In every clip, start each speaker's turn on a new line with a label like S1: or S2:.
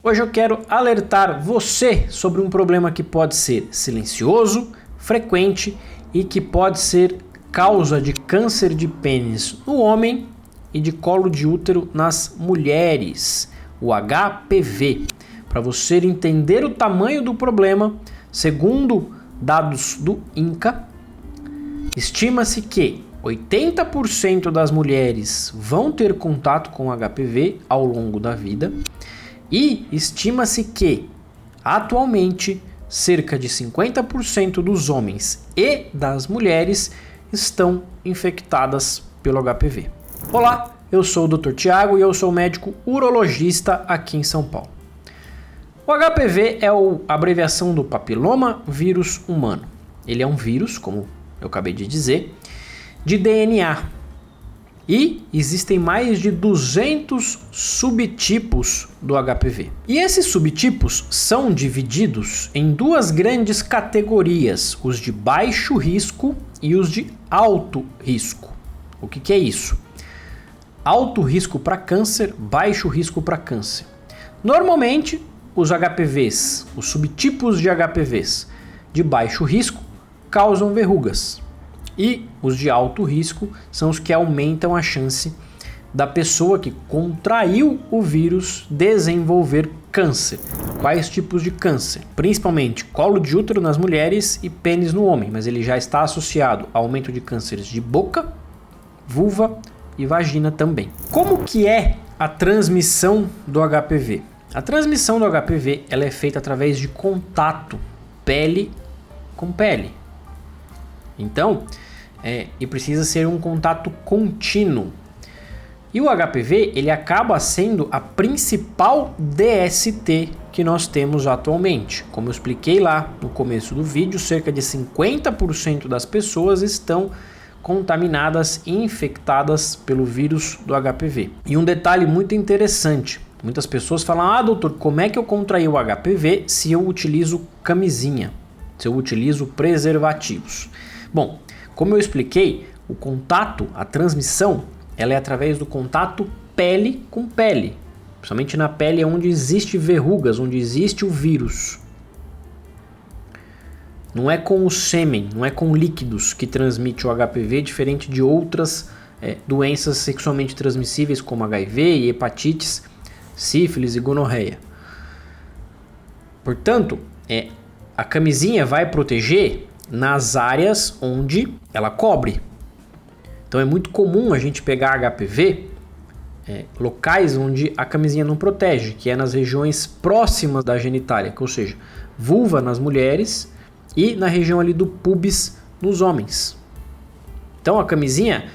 S1: Hoje eu quero alertar você sobre um problema que pode ser silencioso, frequente e que pode ser causa de câncer de pênis no homem e de colo de útero nas mulheres, o HPV. Para você entender o tamanho do problema, segundo dados do INCA, estima-se que 80% das mulheres vão ter contato com HPV ao longo da vida. E estima-se que, atualmente, cerca de 50% dos homens e das mulheres estão infectadas pelo HPV. Olá, eu sou o Dr. Tiago e eu sou médico urologista aqui em São Paulo. O HPV é a abreviação do papiloma vírus humano. Ele é um vírus, como eu acabei de dizer, de DNA. E existem mais de 200 subtipos do HPV. E esses subtipos são divididos em duas grandes categorias, os de baixo risco e os de alto risco. O que é isso? Alto risco para câncer, baixo risco para câncer. Normalmente, os HPVs, os subtipos de HPVs de baixo risco causam verrugas. E os de alto risco são os que aumentam a chance da pessoa que contraiu o vírus desenvolver câncer. Quais tipos de câncer? Principalmente colo de útero nas mulheres e pênis no homem, mas ele já está associado ao aumento de cânceres de boca, vulva e vagina também. Como que é a transmissão do HPV? A transmissão do HPV ela é feita através de contato pele com pele. Então, e precisa ser um contato contínuo. E o HPV ele acaba sendo a principal DST que nós temos atualmente. Como eu expliquei lá no começo do vídeo, cerca de 50% das pessoas estão contaminadas e infectadas pelo vírus do HPV. E um detalhe muito interessante, muitas pessoas falam, doutor, como é que eu contraí o HPV se eu utilizo camisinha, se eu utilizo preservativos? Bom, como eu expliquei, o contato, a transmissão, ela é através do contato pele com pele. Principalmente na pele onde existe verrugas, onde existe o vírus. Não é com o sêmen, não é com líquidos que transmite o HPV, diferente de outras doenças sexualmente transmissíveis como HIV e hepatites, sífilis e gonorreia. Portanto, a camisinha vai proteger nas áreas onde ela cobre. Então é muito comum a gente pegar HPV locais onde a camisinha não protege, que é nas regiões próximas da genitália, ou seja, vulva nas mulheres e na região ali do púbis nos homens. Então a camisinha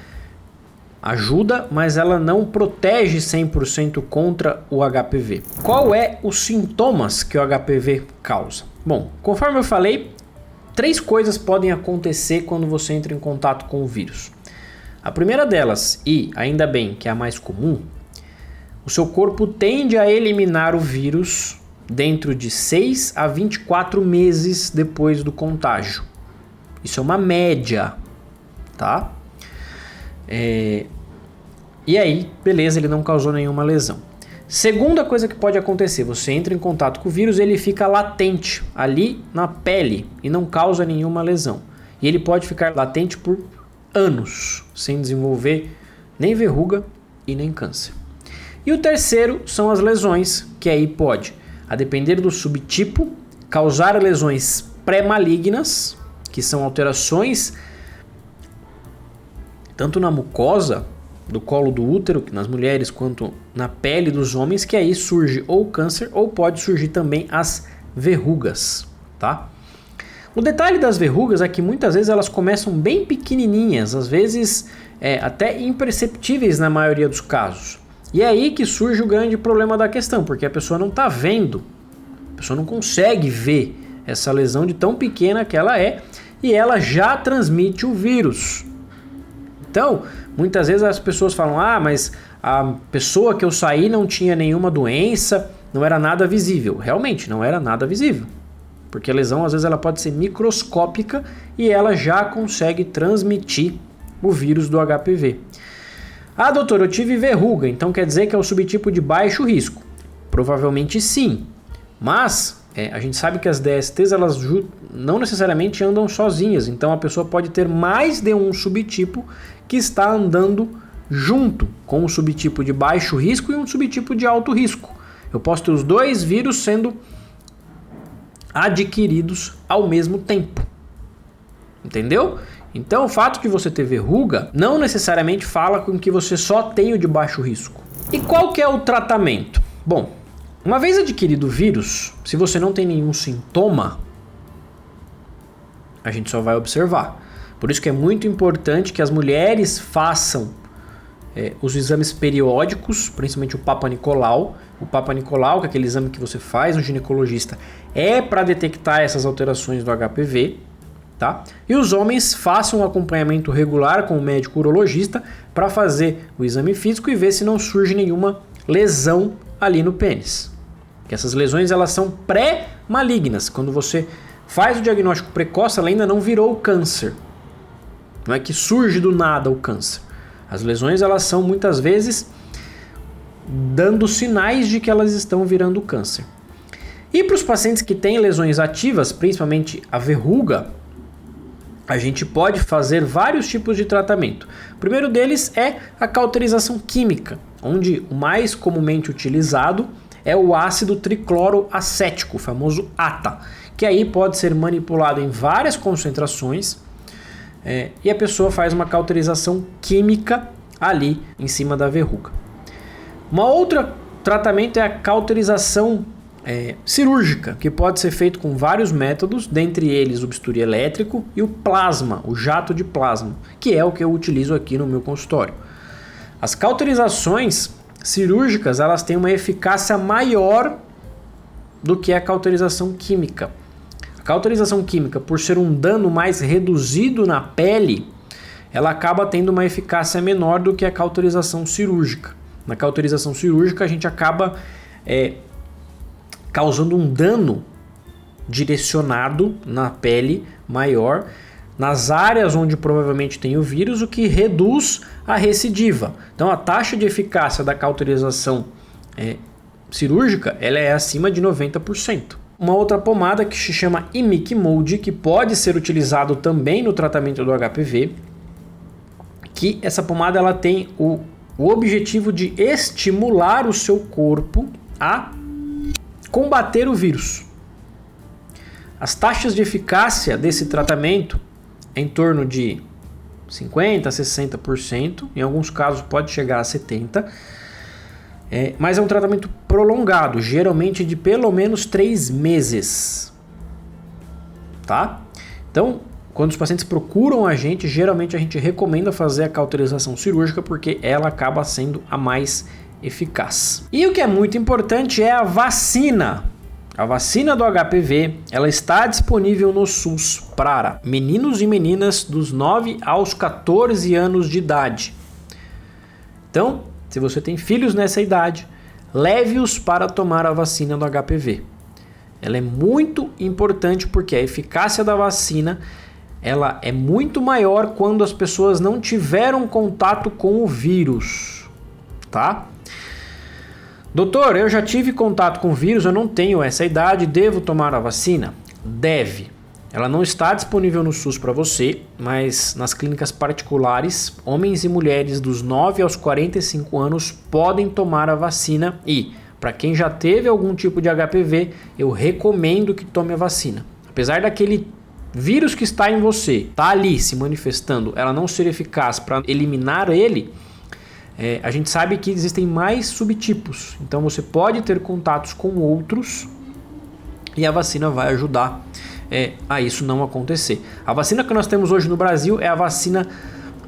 S1: ajuda, mas ela não protege 100% contra o HPV. Qual é os sintomas que o HPV causa? Bom, conforme eu falei, 3 coisas podem acontecer quando você entra em contato com o vírus. A primeira delas, e ainda bem que é a mais comum, o seu corpo tende a eliminar o vírus dentro de 6 a 24 meses depois do contágio. Isso é uma média, tá? E aí, beleza, ele não causou nenhuma lesão. Segunda coisa que pode acontecer, você entra em contato com o vírus, ele fica latente ali na pele e não causa nenhuma lesão. E ele pode ficar latente por anos, sem desenvolver nem verruga e nem câncer. E o terceiro são as lesões, que aí pode, a depender do subtipo, causar lesões pré-malignas, que são alterações tanto na mucosa do colo do útero, nas mulheres, quanto na pele dos homens, que aí surge ou câncer ou pode surgir também as verrugas, tá? O detalhe das verrugas é que muitas vezes elas começam bem pequenininhas, às vezes até imperceptíveis na maioria dos casos. E é aí que surge o grande problema da questão, porque a pessoa não está vendo, a pessoa não consegue ver essa lesão de tão pequena que ela é e ela já transmite o vírus. Então, muitas vezes as pessoas falam, mas a pessoa que eu saí não tinha nenhuma doença, não era nada visível. Realmente, não era nada visível. Porque a lesão, às vezes, ela pode ser microscópica e ela já consegue transmitir o vírus do HPV. Doutor, eu tive verruga, então quer dizer que é o subtipo de baixo risco. Provavelmente sim, mas a gente sabe que as DSTs elas não necessariamente andam sozinhas, então a pessoa pode ter mais de um subtipo que está andando junto com um subtipo de baixo risco e um subtipo de alto risco. Eu posso ter os dois vírus sendo adquiridos ao mesmo tempo. Entendeu? Então o fato de você ter verruga não necessariamente fala com que você só tem o de baixo risco. E qual que é o tratamento? Bom, uma vez adquirido o vírus, se você não tem nenhum sintoma, a gente só vai observar. Por isso que é muito importante que as mulheres façam os exames periódicos, principalmente o Papa Nicolau. O Papa Nicolau, que é aquele exame que você faz no ginecologista, é para detectar essas alterações do HPV. Tá? E os homens façam um acompanhamento regular com o médico urologista para fazer o exame físico e ver se não surge nenhuma lesão ali no pênis. Que essas lesões elas são pré-malignas. Quando você faz o diagnóstico precoce, ela ainda não virou câncer. Não é que surge do nada o câncer. As lesões elas são muitas vezes dando sinais de que elas estão virando câncer. E para os pacientes que têm lesões ativas, principalmente a verruga, a gente pode fazer vários tipos de tratamento. O primeiro deles é a cauterização química, onde o mais comumente utilizado é o ácido tricloroacético, o famoso ATA, que aí pode ser manipulado em várias concentrações e a pessoa faz uma cauterização química ali em cima da verruga. Uma outra tratamento é a cauterização cirúrgica, que pode ser feito com vários métodos, dentre eles o bisturi elétrico e o plasma, o jato de plasma, que é o que eu utilizo aqui no meu consultório. As cauterizações cirúrgicas elas têm uma eficácia maior do que a cauterização química. A cauterização química, por ser um dano mais reduzido na pele, ela acaba tendo uma eficácia menor do que a cauterização cirúrgica. Na cauterização cirúrgica a gente acaba causando um dano direcionado na pele maior, nas áreas onde provavelmente tem o vírus, o que reduz a recidiva. Então a taxa de eficácia da cauterização cirúrgica ela é acima de 90%. Uma outra pomada que se chama Imiquimod, que pode ser utilizado também no tratamento do HPV, que essa pomada ela tem o objetivo de estimular o seu corpo a combater o vírus. As taxas de eficácia desse tratamento é em torno de 50% a 60%, em alguns casos pode chegar a 70%, mas é um tratamento prolongado, geralmente de pelo menos 3 meses. Tá? Então, quando os pacientes procuram a gente, geralmente a gente recomenda fazer a cauterização cirúrgica porque ela acaba sendo a mais eficaz. E o que é muito importante é a vacina. A vacina do HPV, ela está disponível no SUS para meninos e meninas dos 9 aos 14 anos de idade. Então, se você tem filhos nessa idade, leve-os para tomar a vacina do HPV. Ela é muito importante porque a eficácia da vacina ela é muito maior quando as pessoas não tiveram contato com o vírus, tá? Doutor, eu já tive contato com o vírus, eu não tenho essa idade, devo tomar a vacina? Deve. Ela não está disponível no SUS para você, mas nas clínicas particulares, homens e mulheres dos 9 aos 45 anos podem tomar a vacina e, para quem já teve algum tipo de HPV, eu recomendo que tome a vacina. Apesar daquele vírus que está em você, está ali se manifestando, ela não ser eficaz para eliminar ele, a gente sabe que existem mais subtipos, então você pode ter contatos com outros e a vacina vai ajudar a isso não acontecer. A vacina que nós temos hoje no Brasil é a vacina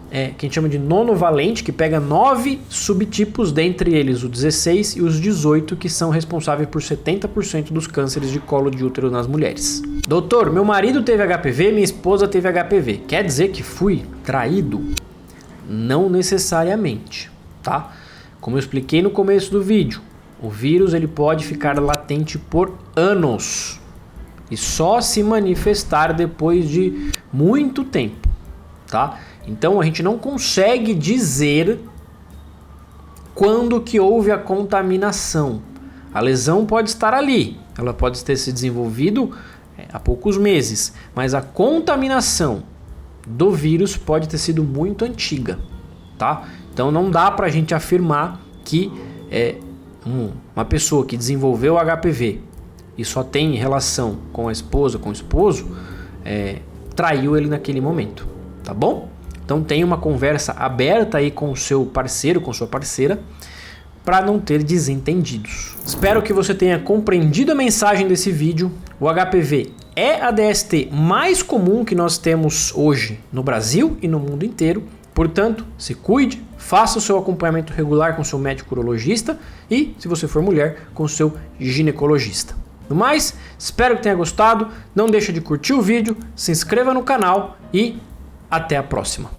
S1: que a gente chama de nonovalente, que pega 9 subtipos, dentre eles os 16 e os 18, que são responsáveis por 70% dos cânceres de colo de útero nas mulheres. Doutor, meu marido teve HPV, minha esposa teve HPV. Quer dizer que fui traído? Não necessariamente. Tá? Como eu expliquei no começo do vídeo, o vírus ele pode ficar latente por anos e só se manifestar depois de muito tempo, tá? Então a gente não consegue dizer quando que houve a contaminação. A lesão pode estar ali, ela pode ter se desenvolvido há poucos meses, mas a contaminação do vírus pode ter sido muito antiga, tá? Então não dá pra gente afirmar que uma pessoa que desenvolveu HPV e só tem relação com a esposa, com o esposo, traiu ele naquele momento, tá bom? Então tenha uma conversa aberta aí com o seu parceiro, com sua parceira, para não ter desentendidos. Espero que você tenha compreendido a mensagem desse vídeo. O HPV é a DST mais comum que nós temos hoje no Brasil e no mundo inteiro. Portanto, se cuide, faça o seu acompanhamento regular com seu médico urologista e, se você for mulher, com seu ginecologista. No mais, espero que tenha gostado. Não deixe de curtir o vídeo, se inscreva no canal e até a próxima.